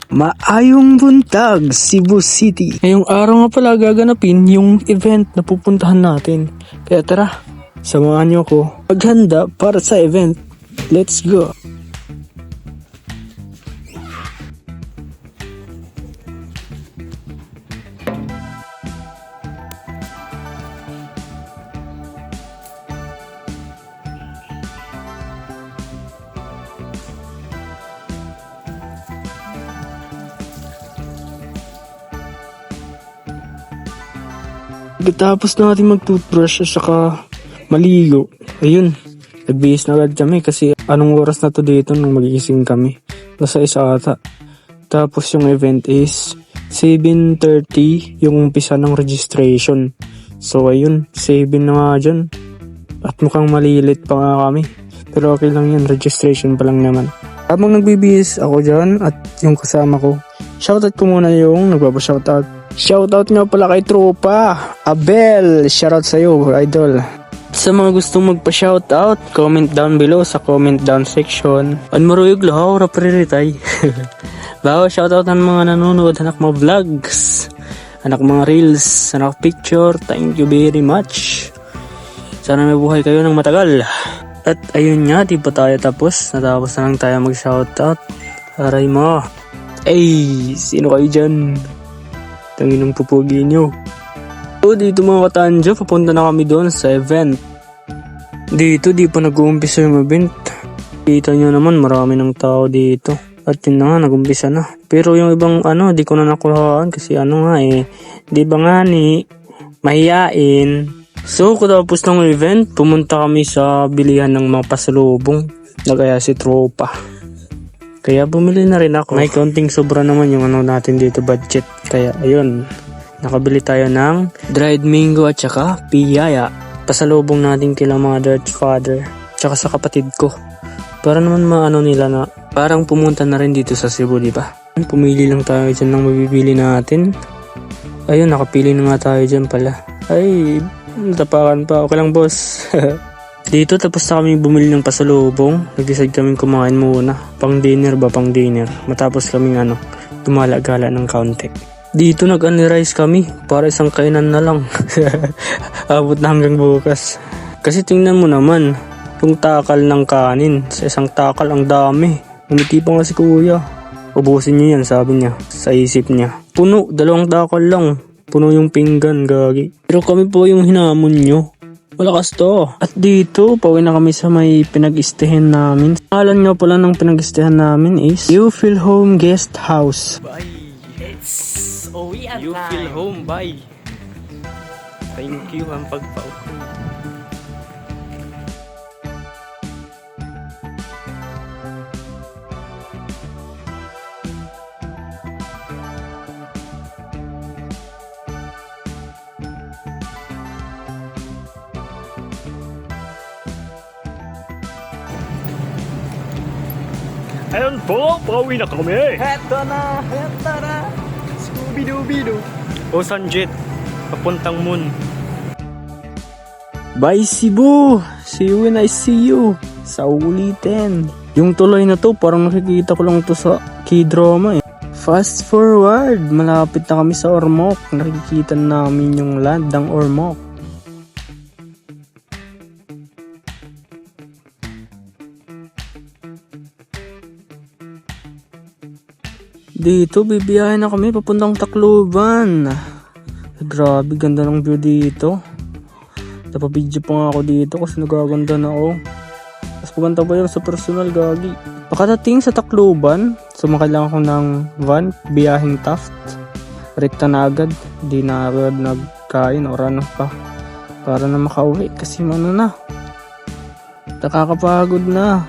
Maayong buntag, Cebu City. Ngayong araw nga pala gaganapin yung event na pupuntahan natin. Kaya tara, samahan niyo ko maghanda para sa event. Let's go! Pagkatapos natin mag-toothbrush at saka maligo, ayun, nagbihis na agad kami kasi anong oras na to dito nung magigising kami. Nasa 1 ata. Tapos yung event is 7:30 yung umpisa ng registration. So ayun, 7 na nga dyan. At mukhang malilit pa nga kami. Pero okay lang yan, registration pa lang naman. Habang nagbibihis ako dyan at yung kasama ko, shoutout ko muna yung nagbaba-shoutout. Shoutout nga pala kay Tropa Abel, shoutout sa'yo idol. Sa mga gustong magpa-shoutout, comment down below sa comment down section. Anmaruyog lahaw, rapriritay. Bawa shoutout ng mga nanonood, anak mga vlogs, anak mga reels, anak picture, thank you very much. Sana may buhay kayo ng matagal. At ayun nga, di pa tayo tapos. Natapos na lang tayo mag-shoutout. Aray mo. Ay, sino kayo dyan? Tanginang pupugi nyo. So dito mga katanjo, papunta na kami doon sa event. Dito di pa nag-uumpisa yung event. Kita nyo naman marami ng tao dito. At yun na nga, nag-umpisa na. Pero yung ibang di ko na nakuhaan kasi di ba nga mahiyain. So katapos ng event, pumunta kami sa bilihan ng mga pasalubong. Nagaya si Tropa. Kaya bumili na rin ako. May konting sobra naman yung natin dito budget. Kaya ayun, nakabili tayo ng dried mango at saka piyaya. Pasalubong natin kila mother at father. Tsaka sa kapatid ko. Para naman nila na parang pumunta na rin dito sa Cebu, di ba? Pumili lang tayo dyan ng mabibili natin. Ayun, nakapili na nga tayo dyan pala. Ay, natapakan pa. Okay lang boss. Dito tapos na kami bumili ng pasalubong. Nag-decide kaming kumain muna. Pang dinner. Matapos kaming gumala-gala ng kaunti. Dito nag-unrice kami para isang kainan na lang. Abot na hanggang bukas. Kasi tingnan mo naman, yung takal ng kanin. Sa isang takal ang dami. Umiti pa nga si kuya. Ubusin niyo yan, sabi niya. Sa isip niya. Puno, 2 takal lang. Puno yung pinggan, gagi. Pero kami po yung hinamon nyo. Malakas to. At dito, pauwi na kami sa may pinag-istehan namin. Pangalan nga pala ng pinag-istehan namin is You Feel Home Guest House. Bye. It's uwian You time. Feel Home, bye. Thank you ang pagpauwi. Ayun po, pauwi na kami. Heto na. Scooby-Dooby-Doo. O Sanjit, papuntang moon. Bye Cebu! See you when I see you. Sa ulitin. Yung tuloy na to, parang nakikita ko lang to sa K-drama eh. Fast forward, malapit na kami sa Ormoc. Nakikita namin yung land ng Ormoc. Dito, bibiyahin na kami papuntang Tacloban. Grabe, ganda ng view dito. Napabidyo pa nga ako dito kasi nagaganda na ako. Tapos pumunta pa yun sa personal, gagi. Pakadating sa Tacloban, sumakay lang ako ng van, biyahing Taft. Rekta na agad, di na agad nagkain or ano pa. Para na makauwi kasi nakakapagod na.